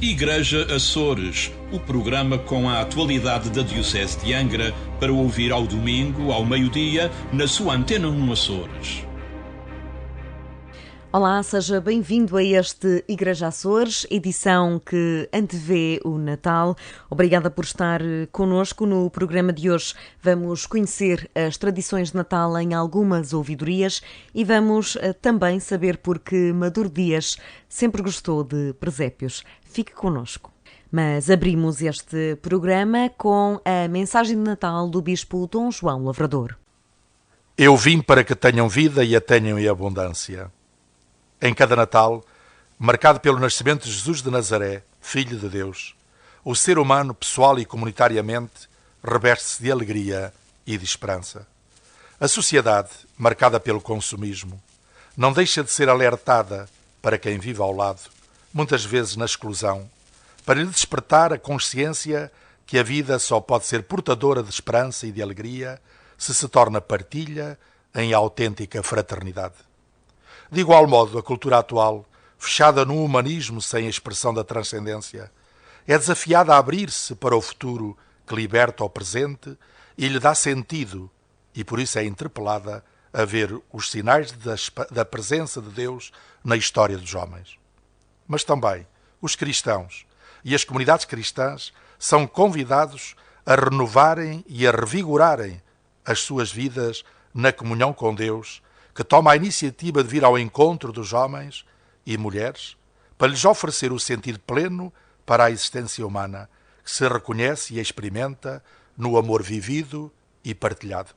Igreja Açores, o programa com a atualidade da Diocese de Angra, para ouvir ao domingo, ao meio-dia, na sua Antena 1 Açores. Olá, seja bem-vindo a este Igreja Açores, edição que antevê o Natal. Obrigada por estar connosco. No programa de hoje vamos conhecer as tradições de Natal em algumas ouvidorias e vamos também saber porque Maduro Dias sempre gostou de presépios. Fique connosco. Mas abrimos este programa com a mensagem de Natal do Bispo Dom João Lavrador. Eu vim para que tenham vida e a tenham em abundância. Em cada Natal, marcado pelo nascimento de Jesus de Nazaré, Filho de Deus, o ser humano, pessoal e comunitariamente, reveste-se de alegria e de esperança. A sociedade, marcada pelo consumismo, não deixa de ser alertada para quem vive ao lado, muitas vezes na exclusão, para lhe despertar a consciência que a vida só pode ser portadora de esperança e de alegria se torna partilha em autêntica fraternidade. De igual modo, a cultura atual, fechada no humanismo sem a expressão da transcendência, é desafiada a abrir-se para o futuro que liberta o presente e lhe dá sentido, e por isso é interpelada a ver os sinais da presença de Deus na história dos homens. Mas também os cristãos e as comunidades cristãs são convidados a renovarem e a revigorarem as suas vidas na comunhão com Deus, que toma a iniciativa de vir ao encontro dos homens e mulheres para lhes oferecer o sentido pleno para a existência humana, que se reconhece e experimenta no amor vivido e partilhado.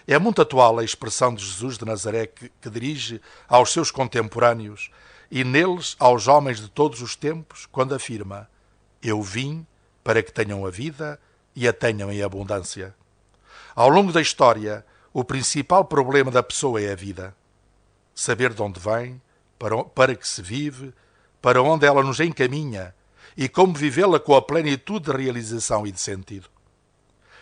É muito atual a expressão de Jesus de Nazaré que dirige aos seus contemporâneos e neles aos homens de todos os tempos, quando afirma: Eu vim para que tenham a vida e a tenham em abundância. Ao longo da história, o principal problema da pessoa é a vida. Saber de onde vem, para que se vive, para onde ela nos encaminha e como vivê-la com a plenitude de realização e de sentido.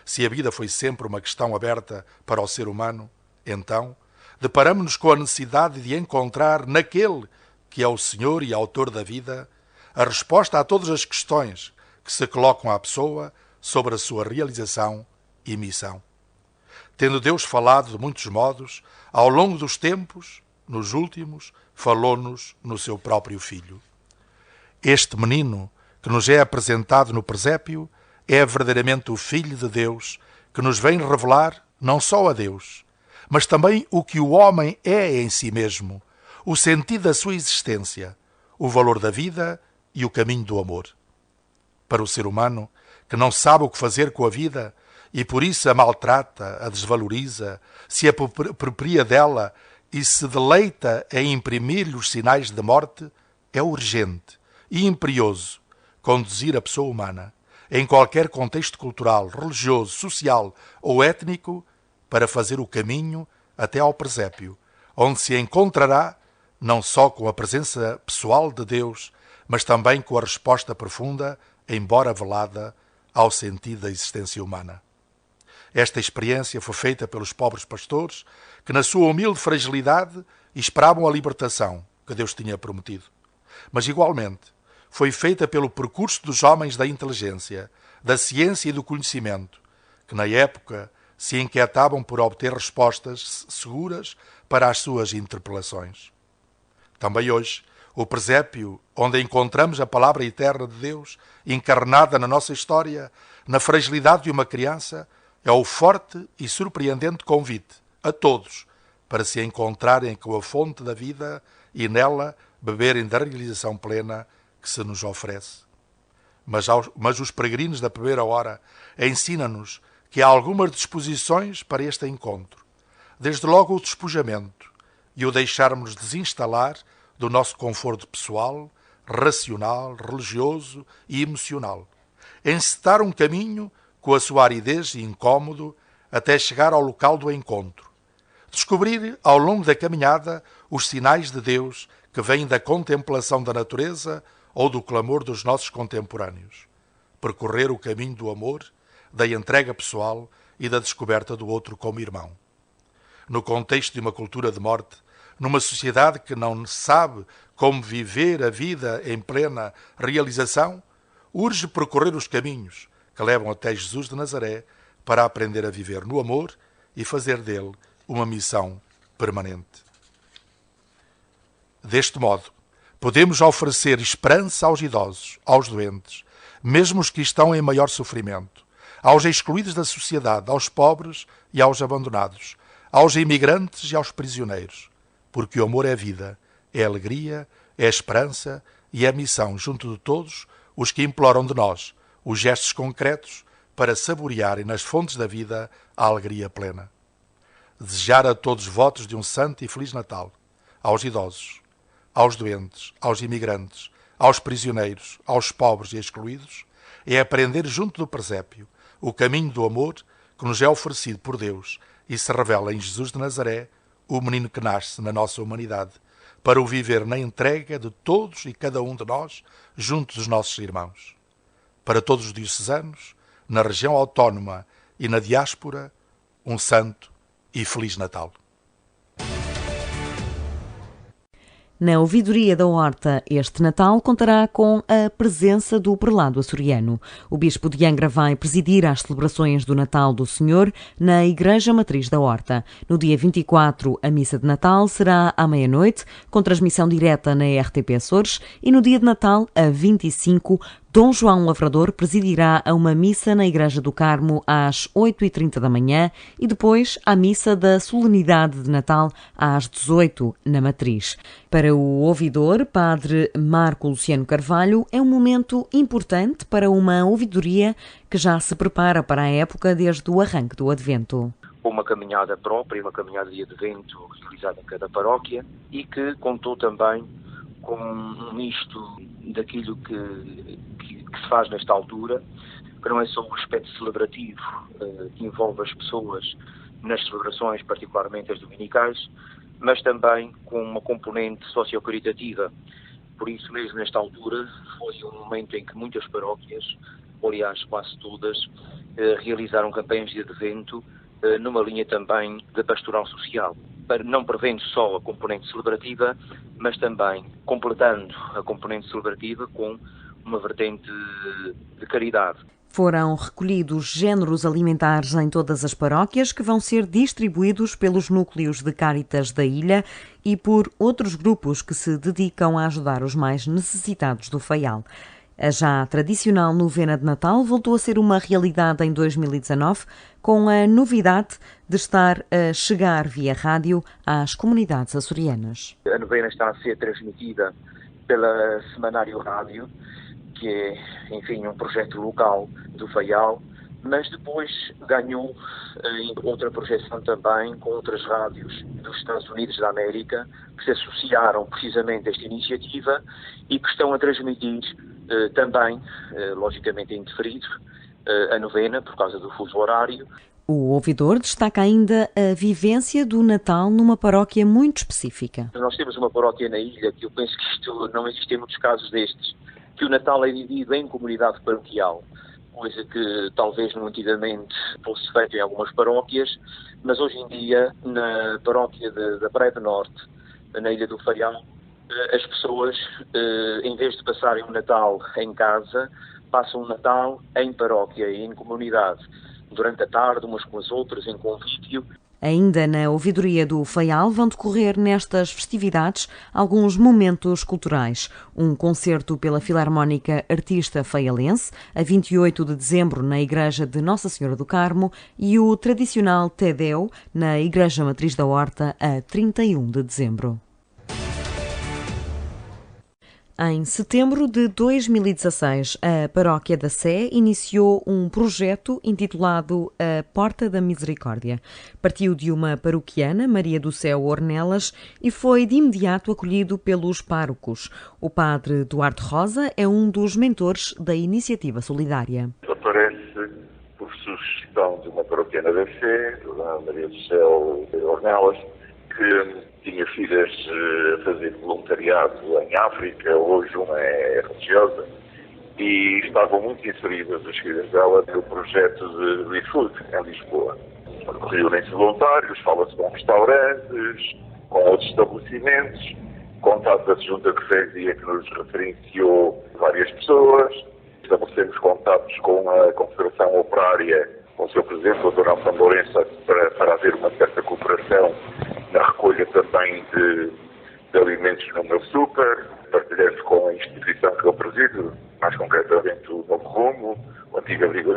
Se a vida foi sempre uma questão aberta para o ser humano, então deparamos-nos com a necessidade de encontrar naquele que é o Senhor e autor da vida a resposta a todas as questões que se colocam à pessoa sobre a sua realização e missão. Tendo Deus falado de muitos modos, ao longo dos tempos, nos últimos, falou-nos no seu próprio Filho. Este menino, que nos é apresentado no presépio, é verdadeiramente o Filho de Deus, que nos vem revelar não só a Deus, mas também o que o homem é em si mesmo, o sentido da sua existência, o valor da vida e o caminho do amor. Para o ser humano, que não sabe o que fazer com a vida, e por isso a maltrata, a desvaloriza, se apropria dela e se deleita em imprimir-lhe os sinais de morte, é urgente e imperioso conduzir a pessoa humana, em qualquer contexto cultural, religioso, social ou étnico, para fazer o caminho até ao presépio, onde se encontrará não só com a presença pessoal de Deus, mas também com a resposta profunda, embora velada, ao sentido da existência humana. Esta experiência foi feita pelos pobres pastores que, na sua humilde fragilidade, esperavam a libertação que Deus tinha prometido. Mas, igualmente, foi feita pelo percurso dos homens da inteligência, da ciência e do conhecimento, que, na época, se inquietavam por obter respostas seguras para as suas interpelações. Também hoje, o presépio, onde encontramos a palavra eterna de Deus, encarnada na nossa história, na fragilidade de uma criança, é o forte e surpreendente convite a todos para se encontrarem com a fonte da vida e nela beberem da realização plena que se nos oferece. Mas os peregrinos da primeira hora ensinam-nos que há algumas disposições para este encontro. Desde logo o despojamento e o deixarmos desinstalar do nosso conforto pessoal, racional, religioso e emocional. Encetar um caminho com a sua aridez e incômodo, até chegar ao local do encontro. Descobrir, ao longo da caminhada, os sinais de Deus que vêm da contemplação da natureza ou do clamor dos nossos contemporâneos. Percorrer o caminho do amor, da entrega pessoal e da descoberta do outro como irmão. No contexto de uma cultura de morte, numa sociedade que não sabe como viver a vida em plena realização, urge percorrer os caminhos que levam até Jesus de Nazaré para aprender a viver no amor e fazer dele uma missão permanente. Deste modo, podemos oferecer esperança aos idosos, aos doentes, mesmo os que estão em maior sofrimento, aos excluídos da sociedade, aos pobres e aos abandonados, aos imigrantes e aos prisioneiros, porque o amor é vida, é alegria, é esperança e é missão junto de todos os que imploram de nós os gestos concretos para saborearem nas fontes da vida a alegria plena. Desejar a todos votos de um santo e feliz Natal, aos idosos, aos doentes, aos imigrantes, aos prisioneiros, aos pobres e excluídos, é aprender junto do presépio o caminho do amor que nos é oferecido por Deus e se revela em Jesus de Nazaré, o menino que nasce na nossa humanidade, para o viver na entrega de todos e cada um de nós junto dos nossos irmãos. Para todos os diocesanos, na região autónoma e na diáspora, um santo e feliz Natal. Na ouvidoria da Horta, este Natal contará com a presença do prelado açoriano. O bispo de Angra vai presidir as celebrações do Natal do Senhor na Igreja Matriz da Horta. No dia 24, a missa de Natal será à meia-noite, com transmissão direta na RTP Açores, e no dia de Natal, a 25, Dom João Lavrador presidirá a uma missa na Igreja do Carmo às 8h30 da manhã e depois à missa da Solenidade de Natal às 18h na Matriz. Para o ouvidor, Padre Marco Luciano Carvalho, é um momento importante para uma ouvidoria que já se prepara para a época desde o arranque do Advento. Uma caminhada própria, uma caminhada de Advento realizada em cada paróquia e que contou também com um misto daquilo que se faz nesta altura, que não é só um aspecto celebrativo que envolve as pessoas nas celebrações, particularmente as dominicais, mas também com uma componente sociocaritativa. Por isso mesmo, nesta altura, foi um momento em que muitas paróquias, aliás quase todas, realizaram campanhas de Advento numa linha também da pastoral social, não prevendo só a componente celebrativa, mas também completando a componente celebrativa com uma vertente de caridade. Foram recolhidos géneros alimentares em todas as paróquias que vão ser distribuídos pelos núcleos de Cáritas da ilha e por outros grupos que se dedicam a ajudar os mais necessitados do Faial. A já tradicional novena de Natal voltou a ser uma realidade em 2019, com a novidade de estar a chegar via rádio às comunidades açorianas. A novena está a ser transmitida pela Semanário Rádio, que é, enfim, um projeto local do Faial, mas depois ganhou outra projeção também com outras rádios dos Estados Unidos da América, que se associaram precisamente a esta iniciativa e que estão a transmitir também, logicamente indiferido, a novena por causa do fuso horário. O ouvidor destaca ainda a vivência do Natal numa paróquia muito específica. Nós temos uma paróquia na ilha que eu penso que isto não existe em muitos casos destes, que o Natal é vivido em comunidade paroquial, coisa que talvez não antigamente fosse feita em algumas paróquias, mas hoje em dia, na paróquia da Praia do Norte, na Ilha do Faial, as pessoas, em vez de passarem o Natal em casa, passam o Natal em paróquia e em comunidade, durante a tarde, umas com as outras, em convívio. Ainda na ouvidoria do Faial vão decorrer nestas festividades alguns momentos culturais. Um concerto pela Filarmónica Artista Faialense, a 28 de dezembro na Igreja de Nossa Senhora do Carmo, e o tradicional Tedeu na Igreja Matriz da Horta, a 31 de dezembro. Em setembro de 2016, a Paróquia da Sé iniciou um projeto intitulado A Porta da Misericórdia. Partiu de uma paroquiana, Maria do Céu Ornelas, e foi de imediato acolhido pelos párocos. O padre Duarte Rosa é um dos mentores da iniciativa solidária. Aparece por sugestão de uma paroquiana da Sé, a Maria do Céu Ornelas, que tinha filhas a fazer voluntariado em África, hoje uma é religiosa, e estavam muito inseridas as filhas dela no projeto de Refood em Lisboa. Reúnem-se voluntários, fala-se com restaurantes, com outros estabelecimentos, contato da Junta de Freguesia que nos referenciou várias pessoas, estabelecemos contatos com a Confederação Operária, com o seu presidente, o Dr. Nelson Lourenço, para haver uma certa cooperação na recolha também de alimentos no meu super, partilhando com a instituição que eu presido, mais concretamente o Novo Rumo, o antigo Abrigo.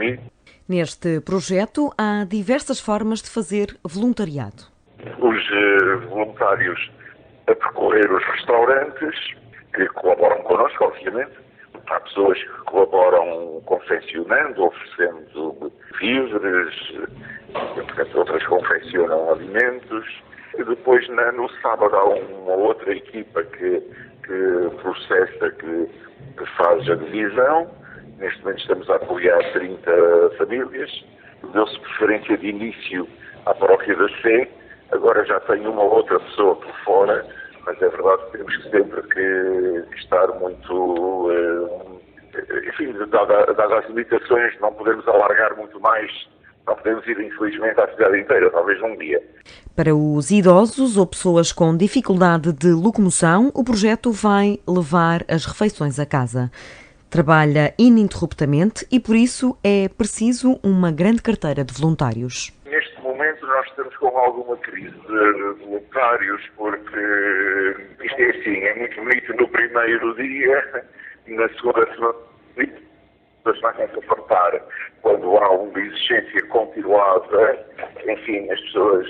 Neste projeto há diversas formas de fazer voluntariado. Os voluntários a percorrer os restaurantes, que colaboram connosco, obviamente. Há pessoas que colaboram confeccionando, oferecendo víveres, portanto, outras confeccionam alimentos. E depois, no sábado, há uma outra equipa que processa, que faz a divisão. Neste momento estamos a apoiar 30 famílias. Deu-se preferência de início à paróquia da Sé. Agora já tem uma outra pessoa por fora, mas é verdade que temos sempre que estar muito... enfim, dadas as limitações, não podemos alargar muito mais. Não podemos ir, infelizmente, à cidade inteira, talvez um dia. Para os idosos ou pessoas com dificuldade de locomoção, o projeto vai levar as refeições a casa. Trabalha ininterruptamente e, por isso, é preciso uma grande carteira de voluntários. Neste momento, nós estamos com alguma crise de voluntários, porque isto é assim, é muito bonito no primeiro dia, na segunda semana, as máquinas a fartar. Quando há uma exigência continuada, enfim, as pessoas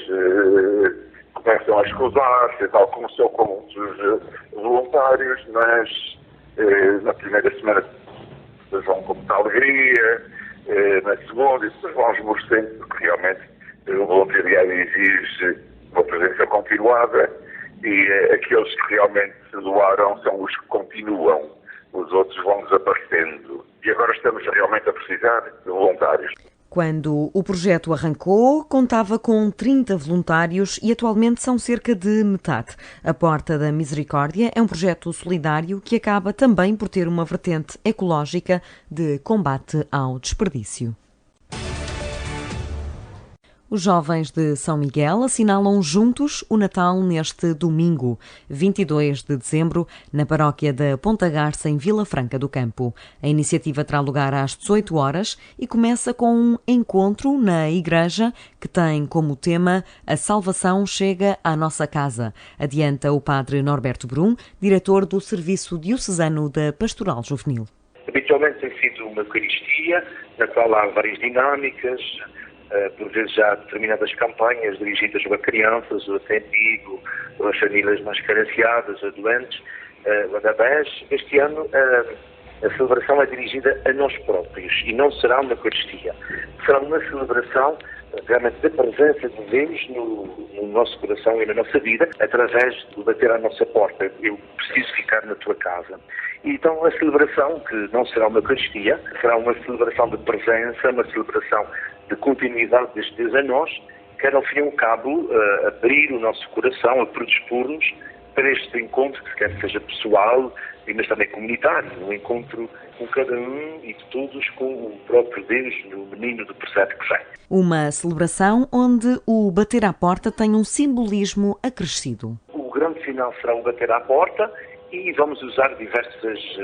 começam a escusar-se, tal como são com muitos voluntários, mas na primeira semana vão com muita alegria, na segunda e depois vão esmorecendo, porque realmente o voluntariado exige uma presença continuada e aqueles que realmente se doaram são os que continuam, os outros vão desaparecendo. E agora estamos realmente a precisar de voluntários. Quando o projeto arrancou, contava com 30 voluntários e atualmente são cerca de metade. A Porta da Misericórdia é um projeto solidário que acaba também por ter uma vertente ecológica de combate ao desperdício. Os jovens de São Miguel assinalam juntos o Natal neste domingo, 22 de dezembro, na paróquia da Ponta Garça, em Vila Franca do Campo. A iniciativa terá lugar às 18 horas e começa com um encontro na igreja que tem como tema A Salvação Chega à Nossa Casa, adianta o padre Norberto Brum, diretor do Serviço Diocesano da Pastoral Juvenil. Habitualmente tem sido uma Eucaristia, na qual há várias dinâmicas, por vezes já determinadas campanhas dirigidas a crianças, a sem-abrigo, a famílias mais carenciadas, a doentes, a bebés. Este ano a celebração é dirigida a nós próprios e não será uma Eucaristia. Será uma celebração realmente da presença de Deus no nosso coração e na nossa vida, através de bater à nossa porta. Eu preciso ficar na tua casa. E então a celebração, que não será uma Eucaristia, será uma celebração de presença, uma celebração de continuidade deste Deus a nós, quer ao fim e ao cabo abrir o nosso coração, a predispor-nos para este encontro, que quer seja pessoal, mas também comunitário, um encontro com cada um e de todos com o próprio Deus, o menino do presépio que vem. Uma celebração onde o bater à porta tem um simbolismo acrescido. O grande final será o bater à porta e vamos usar diversos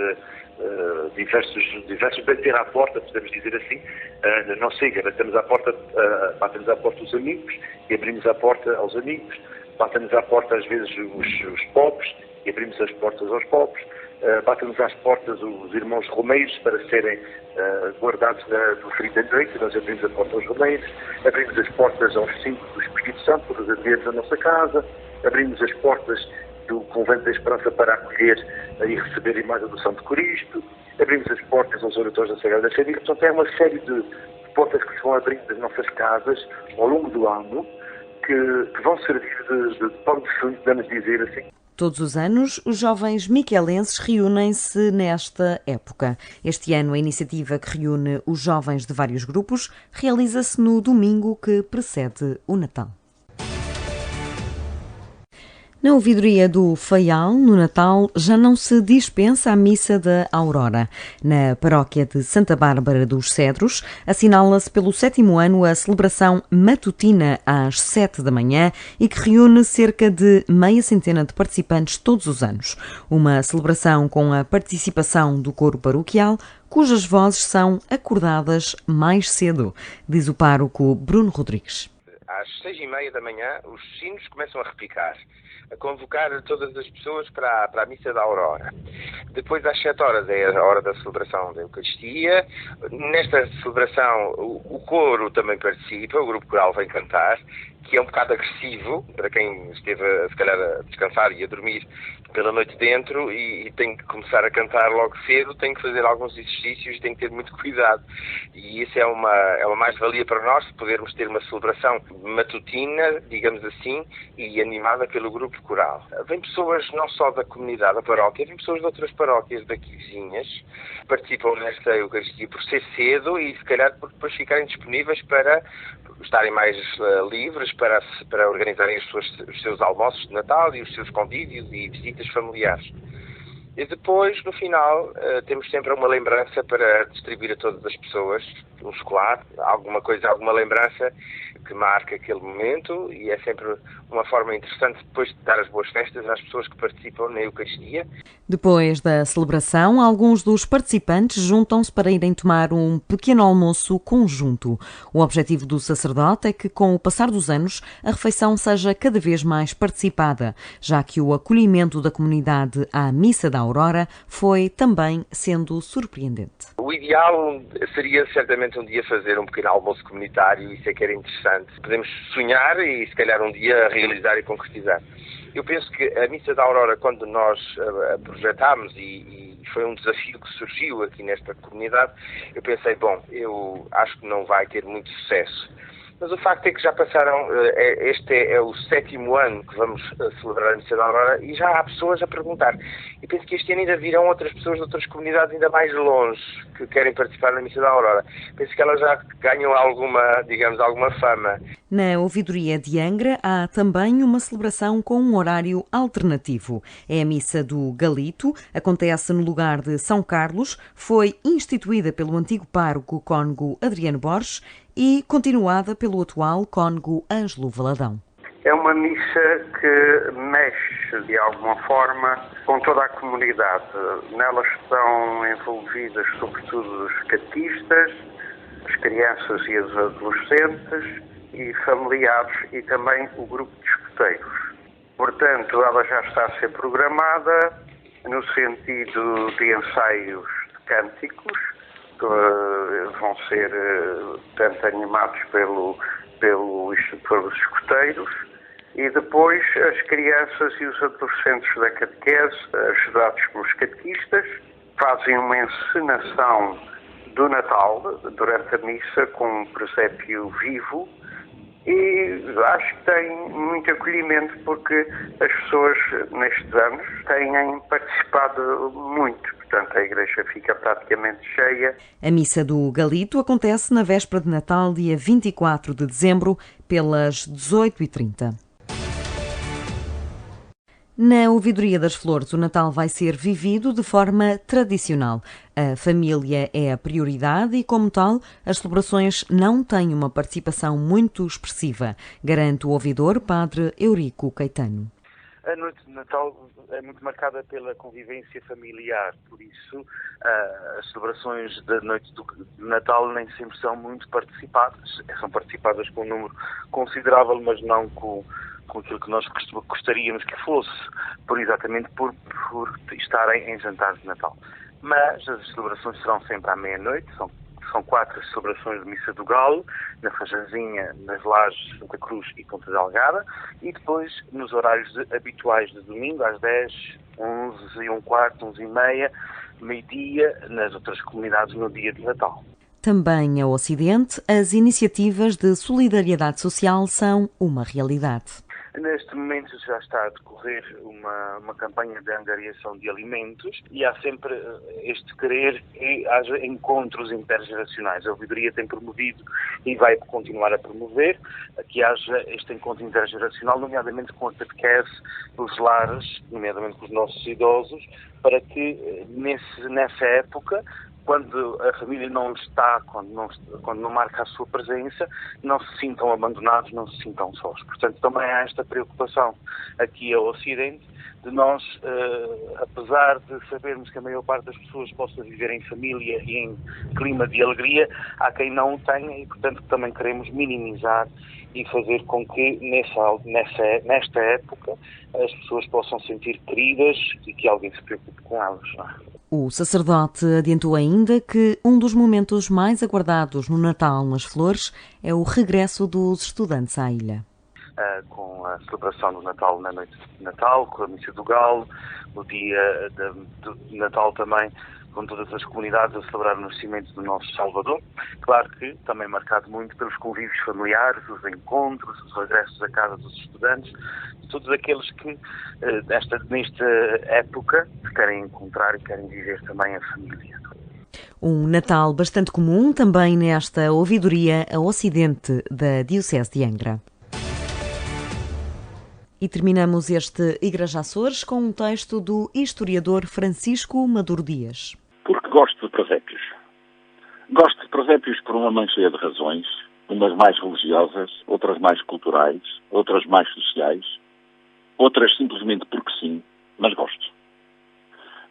bater à porta, podemos dizer assim, na nossa igreja. Batemos à porta os amigos e abrimos a porta aos amigos. Batem-nos à porta, às vezes, os pobres e abrimos as portas aos pobres. Batem-nos às portas os irmãos romeiros para serem guardados do frio da noite. Nós abrimos a porta aos romeiros. Abrimos as portas aos símbolos do Espírito Santo, para os adereços da nossa casa. Abrimos as portas do Convento da Esperança para acolher e receber a imagem do Santo Cristo. Abrimos as portas aos oratórios da Sagrada Família. Portanto, é uma série de portas que se vão abrindo das nossas casas ao longo do ano, que vão servir de pão de fundo, podemos dizer assim. Todos os anos, os jovens miquelenses reúnem-se nesta época. Este ano, a iniciativa que reúne os jovens de vários grupos realiza-se no domingo que precede o Natal. Na ouvidoria do Faial, no Natal, já não se dispensa a missa da Aurora. Na paróquia de Santa Bárbara dos Cedros, assinala-se pelo 7º ano a celebração matutina às 7 da manhã e que reúne cerca de meia centena de participantes todos os anos. Uma celebração com a participação do coro paroquial, cujas vozes são acordadas mais cedo, diz o pároco Bruno Rodrigues. Às 6h30 da manhã, os sinos começam a repicar, a convocar todas as pessoas para a missa da Aurora. Depois, às 7 horas, é a hora da celebração da Eucaristia. Nesta celebração, o coro também participa, o grupo coral vem cantar, que é um bocado agressivo, para quem esteve, se calhar, a descansar e a dormir pela noite dentro e tem que começar a cantar logo cedo, tem que fazer alguns exercícios e tem que ter muito cuidado. E isso é uma mais-valia para nós, podermos ter uma celebração matutina, digamos assim, e animada pelo grupo coral. Vêm pessoas não só da comunidade da paróquia, vêm pessoas de outras paróquias daqui vizinhas, participam nesta Eucaristia por ser cedo e, se calhar, por depois ficarem disponíveis para estarem mais livres para organizarem os seus almoços de Natal e os seus convívios e visitas familiares. E depois, no final, temos sempre uma lembrança para distribuir a todas as pessoas, um chocolate, alguma lembrança que marca aquele momento, e é sempre uma forma interessante depois de dar as boas festas às pessoas que participam na Eucaristia. Depois da celebração, alguns dos participantes juntam-se para irem tomar um pequeno almoço conjunto. O objetivo do sacerdote é que, com o passar dos anos, a refeição seja cada vez mais participada, já que o acolhimento da comunidade à Missa da Aurora foi também sendo surpreendente. O ideal seria certamente um dia fazer um pequeno almoço comunitário, isso é que era interessante. Podemos sonhar e se calhar um dia realizar e concretizar. Eu penso que a Missa da Aurora, quando nós a projetámos e foi um desafio que surgiu aqui nesta comunidade, eu pensei, eu acho que não vai ter muito sucesso. Mas o facto é que já passaram, este é o 7º ano que vamos celebrar a Missa da Aurora e já há pessoas a perguntar. E penso que este ano ainda virão outras pessoas de outras comunidades ainda mais longe que querem participar na Missa da Aurora. Penso que elas já ganham alguma fama. Na ouvidoria de Angra há também uma celebração com um horário alternativo. É a Missa do Galito, acontece no lugar de São Carlos, foi instituída pelo antigo pároco cônego Adriano Borges e continuada pelo atual cônego Ângelo Valadão. É uma missa que mexe, de alguma forma, com toda a comunidade. Nela estão envolvidas, sobretudo, os catequistas, as crianças e os adolescentes, e familiares, e também o grupo de escuteiros. Portanto, ela já está a ser programada no sentido de ensaios de cânticos, que vão ser tanto animados pelos escuteiros, e depois as crianças e os adolescentes da catequese, ajudados pelos catequistas, fazem uma encenação do Natal durante a missa com um presépio vivo, e acho que tem muito acolhimento porque as pessoas nestes anos têm participado muito. Portanto, a igreja fica praticamente cheia. A Missa do Galito acontece na véspera de Natal, dia 24 de dezembro, pelas 18h30. Na Ouvidoria das Flores, o Natal vai ser vivido de forma tradicional. A família é a prioridade e, como tal, as celebrações não têm uma participação muito expressiva, garante o ouvidor Padre Eurico Caetano. A noite de Natal é muito marcada pela convivência familiar, por isso as celebrações da noite de Natal nem sempre são muito participadas. São participadas com um número considerável, mas não com aquilo que nós gostaríamos que fosse, exatamente por estarem em jantares de Natal. Mas as celebrações serão sempre à meia-noite, são 4 celebrações de Missa do Galo, na Fajanzinha, nas Lajes, Santa Cruz e Ponta Delgada, e depois nos horários habituais de domingo, às 10, 11h15, 11h30, meio-dia, nas outras comunidades no dia de Natal. Também ao Ocidente, as iniciativas de solidariedade social são uma realidade. Neste momento já está a decorrer uma campanha de angariação de alimentos e há sempre este querer que haja encontros intergeracionais. A ouvidoria tem promovido e vai continuar a promover que haja este encontro intergeracional, nomeadamente com a catequese dos lares, nomeadamente com os nossos idosos, para que nessa época, quando a família não está, quando não marca a sua presença, não se sintam abandonados, não se sintam sós. Portanto, também há esta preocupação aqui ao Ocidente de nós, apesar de sabermos que a maior parte das pessoas possa viver em família e em clima de alegria, há quem não o tenha e, portanto, também queremos minimizar e fazer com que nesta época as pessoas possam sentir queridas e que alguém se preocupe com elas. Não é? O sacerdote adiantou ainda que um dos momentos mais aguardados no Natal nas Flores é o regresso dos estudantes à ilha. Com a celebração do Natal na noite de Natal, com a missa do Galo, o dia de Natal também, com todas as comunidades a celebrar o nascimento do nosso Salvador. Claro que também marcado muito pelos convívios familiares, os encontros, os regressos à casa dos estudantes, todos aqueles que nesta época querem encontrar e querem viver também a família. Um Natal bastante comum também nesta ouvidoria a Ocidente da Diocese de Angra. E terminamos este Igreja Açores com um texto do historiador Francisco Maduro Dias. Porque gosto de presépios. Gosto de presépios por uma mancha de razões, umas mais religiosas, outras mais culturais, outras mais sociais, outras simplesmente porque sim, mas gosto.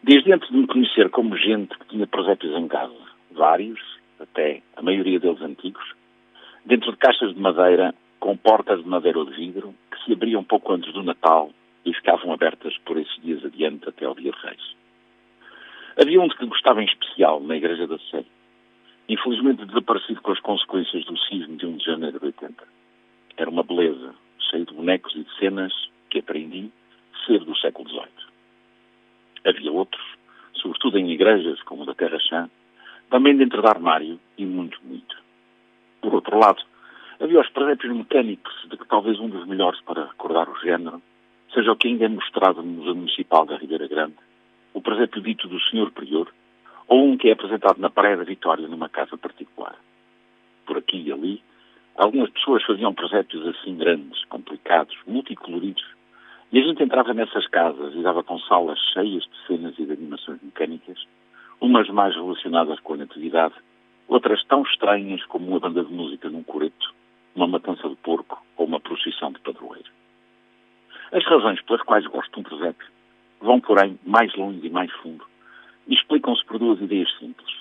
Desde antes de me conhecer como gente que tinha presépios em casa, vários, até a maioria deles antigos, dentro de caixas de madeira, com portas de madeira ou de vidro, que se abriam pouco antes do Natal e ficavam abertas por esses dias adiante até ao Dia de Reis. Havia um de que gostava em especial, na Igreja da Sé, infelizmente desaparecido com as consequências do sismo de 1 de janeiro de 80. Era uma beleza, cheio de bonecos e de cenas que aprendi ser do século XVIII. Havia outros, sobretudo em igrejas como a da Terra Chã, também dentro do armário e muito, muito. Por outro lado, havia os presépios mecânicos, de que talvez um dos melhores para recordar o género seja o que ainda é mostrado no Museu Municipal da Ribeira Grande, o presépio dito do Senhor Prior, ou um que é apresentado na Praia da Vitória numa casa particular. Por aqui e ali, algumas pessoas faziam presépios assim grandes, complicados, multicoloridos, e a gente entrava nessas casas e dava com salas cheias de cenas e de animações mecânicas, umas mais relacionadas com a natividade, outras tão estranhas como uma banda de música num coreto, uma matança de porco ou uma procissão de padroeiro. As razões pelas quais gosto de um presépio vão, porém, mais longe e mais fundo e explicam-se por duas ideias simples: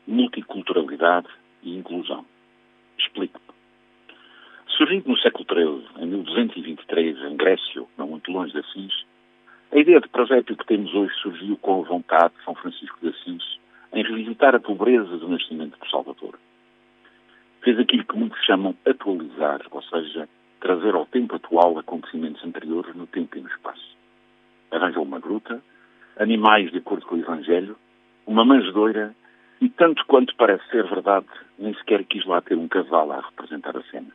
multiculturalidade e inclusão. Explico-me. Surgindo no século XIII, em 1223, em Grécia, não muito longe de Assis, a ideia de presépio que temos hoje surgiu com a vontade de São Francisco de Assis em revisitar a pobreza do nascimento do Salvador. Fez aquilo que muitos chamam atualizar, ou seja, trazer ao tempo atual acontecimentos anteriores no tempo e no espaço. Arranjou uma gruta, animais de acordo com o Evangelho, uma manjedoura e, tanto quanto parece ser verdade, nem sequer quis lá ter um casal a representar a cena.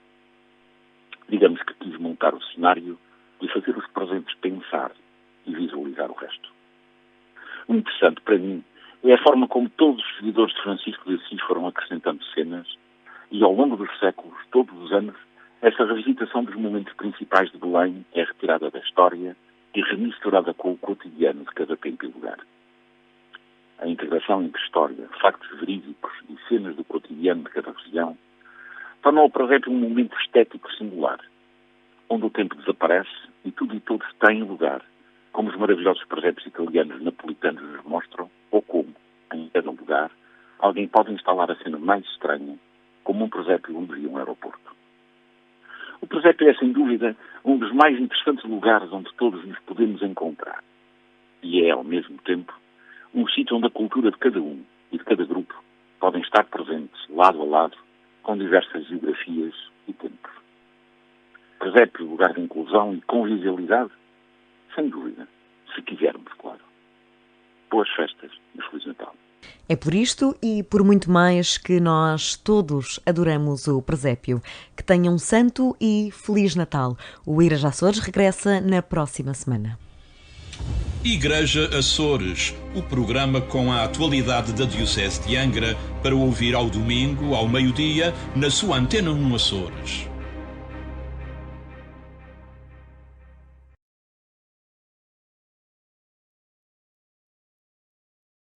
Digamos que quis montar o cenário e fazer os presentes pensar e visualizar o resto. O interessante para mim é a forma como todos os seguidores de Francisco de Assis foram acrescentando cenas e, ao longo dos séculos, todos os anos, essa revisitação dos momentos principais de Belém é retirada da história e remisturada com o cotidiano de cada tempo e lugar. A integração entre história, factos verídicos e cenas do cotidiano de cada região tornou o presépio um momento estético singular, onde o tempo desaparece e tudo e todos têm lugar, como os maravilhosos presépios italianos napolitanos nos mostram, ou como, em cada lugar, alguém pode instalar a cena mais estranha, como um presépio onde havia um aeroporto. O presépio é, sem dúvida, um dos mais interessantes lugares onde todos nos podemos encontrar. E é, ao mesmo tempo, um sítio onde a cultura de cada um e de cada grupo podem estar presentes, lado a lado, com diversas geografias e tempos. Presépio, lugar de inclusão e convivialidade? Sem dúvida, se quisermos, claro. Boas festas e Feliz Natal. É por isto e por muito mais que nós todos adoramos o presépio. Que tenham um santo e feliz Natal. O Igreja Açores regressa na próxima semana. Igreja Açores, o programa com a atualidade da Diocese de Angra para ouvir ao domingo, ao meio-dia, na sua Antena 1 Açores.